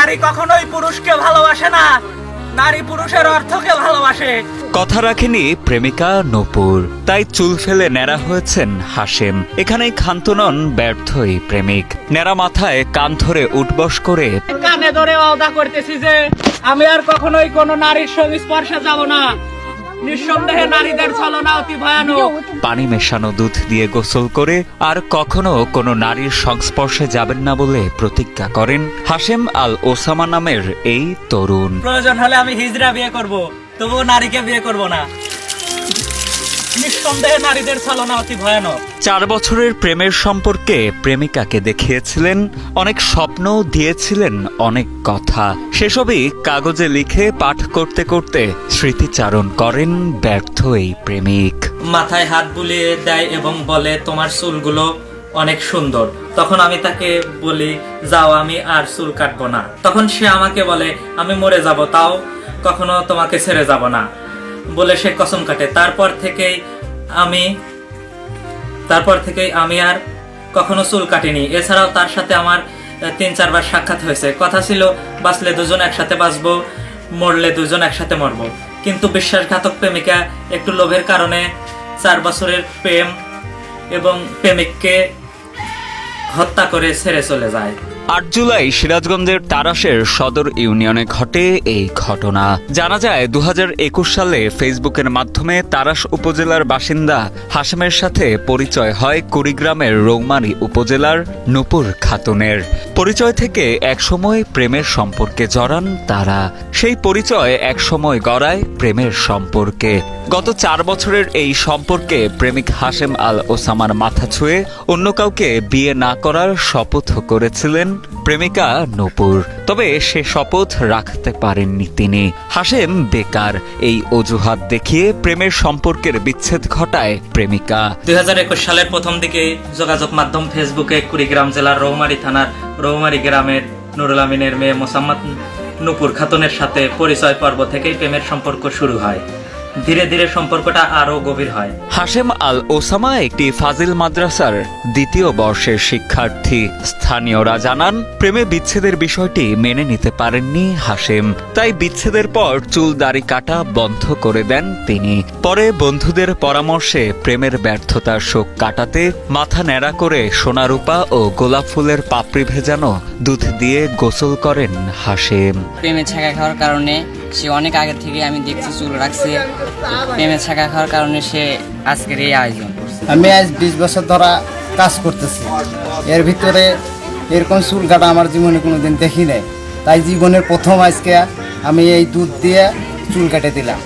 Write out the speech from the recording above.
নারী কখনোই পুরুষকে ভালোবাসে না, নারী পুরুষের অর্থকে ভালোবাসে। কথা রাখেনি প্রেমিকা নূপুর, তাই চুল ফেলে ন্যাড়া হয়েছেন হাশেম। এখানেই ক্ষান্ত নন ব্যর্থই প্রেমিক। ন্যাড়া মাথায় কান ধরে উঠবস করে কানে ধরে ওয়াদা করতেছি যে আমি আর কখনোই কোনো নারীর সংস্পর্শে যাব না। নিঃসন্দেহে নারীদের ছলনা অতি ভয়ানক। পানি মেশানো দুধ দিয়ে গোসল করে আর কখনো কোনো নারীর সংস্পর্শে যাবেন না বলে প্রতিজ্ঞা করেন হাশেম আল ওসামা নামের এই তরুণ। প্রয়োজন হলে আমি হিজড়া বিয়ে করব, তবুও নারীকে বিয়ে করব না। নিঃসন্দেহে নারীদের ছলনা অতি ভয়ানক। 4 বছরের প্রেমের সম্পর্কে প্রেমিকাকে দেখিয়েছিলেন অনেক স্বপ্ন, দিয়েছিলেন অনেক কথা। সেসবই কাগজে লিখে পাঠ করতে করতে স্মৃতিচারণ করেন ব্যর্থ এই প্রেমিক। মাথায় হাত বুলিয়ে দেয় এবং বলে তোমার চুলগুলো অনেক সুন্দর। তখন আমি তাকে বলি যাও, আমি আর চুল কাটবো না। তখন সে আমাকে বলে আমি মরে যাব, তাও কখনো তোমাকে ছেড়ে যাব না বলে সে কসম কাটে। তারপর থেকেই আমি আর কখনো চুল কাটিনি। এছাড়াও তার সাথে আমার 3-4 বার সাক্ষাৎ হয়েছে। কথা ছিল বাঁচলে দুজন একসাথে বাঁচবো, মরলে দুজন একসাথে মরবো। কিন্তু বিশ্বাসঘাতক প্রেমিকা একটু লোভের কারণে 4 বছরের প্রেম এবং প্রেমিককে হত্যা করে ছেড়ে চলে যায়। 8 জুলাই সিরাজগঞ্জের তারাশের সদর ইউনিয়নে ঘটে এই ঘটনা। জানা যায় 2021 সালে ফেসবুকের মাধ্যমে তারাশ উপজেলার বাসিন্দা হাশেমের সাথে পরিচয় হয় কুড়িগ্রামের রৌমারী উপজেলার নূপুর খাতুনের। পরিচয় থেকে একসময় প্রেমের সম্পর্কে জড়ান তারা। সেই পরিচয় একসময় গড়ায় প্রেমের সম্পর্কে। গত 4 বছরের এই সম্পর্কে প্রেমিক হাশেম আল ওসামার মাথা ছুঁয়ে অন্য কাউকে বিয়ে না করার শপথ করেছিলেন প্রেমিকা নূপুর। তবে সে শপথ রাখতে পারেননি তিনি। হাশেম বেকার এই অজুহাত দেখিয়ে প্রেমের সম্পর্কের বিচ্ছেদ ঘটায় প্রেমিকা। 2021 সালের প্রথম দিকে যোগাযোগ মাধ্যম ফেসবুকে কুড়িগ্রাম জেলার রৌমারী থানার রৌমারী গ্রামের নুরুল আমিনের মেয়ে মোসাম্মদ নূপুর খাতুনের সাথে পরিচয় পর্ব থেকেই প্রেমের সম্পর্ক শুরু হয়। ধীরে ধীরে সম্পর্কটা আরো গভীর হয়। হাশেম আল ওসামা একটি ফাজিল মাদ্রাসার 2য় বর্ষের শিক্ষার্থী। স্থানীয়রা জানান প্রেমে বিচ্ছেদের বিষয়টি মেনে নিতে পারেননি হাশেম, তাই বিচ্ছেদের পর চুল দাড়ি কাটা বন্ধ করে দেন তিনি। পরে বন্ধুদের পরামর্শে প্রেমের ব্যর্থতার শোক কাটাতে মাথা ন্যাড়া করে সোনা রূপা ও গোলাপ ফুলের পাপড়ি ভেজানো দুধ দিয়ে গোসল করেন হাশেম। প্রেমে ছাকা খাওয়ার কারণে সে অনেক আগে থেকে আমি দেখছি চুল রাখছে। প্রেমে ছাকা খাওয়ার কারণে সে আজকের এই আয়োজন করছে। আমি আজ 20 বছর ধরা কাজ করতেছি, এর ভিতরে এরকম চুল কাটা আমার জীবনে কোনোদিন দেখি নাই। তাই জীবনের প্রথম আজকে আমি এই দুধ দিয়ে চুল কেটে দিলাম।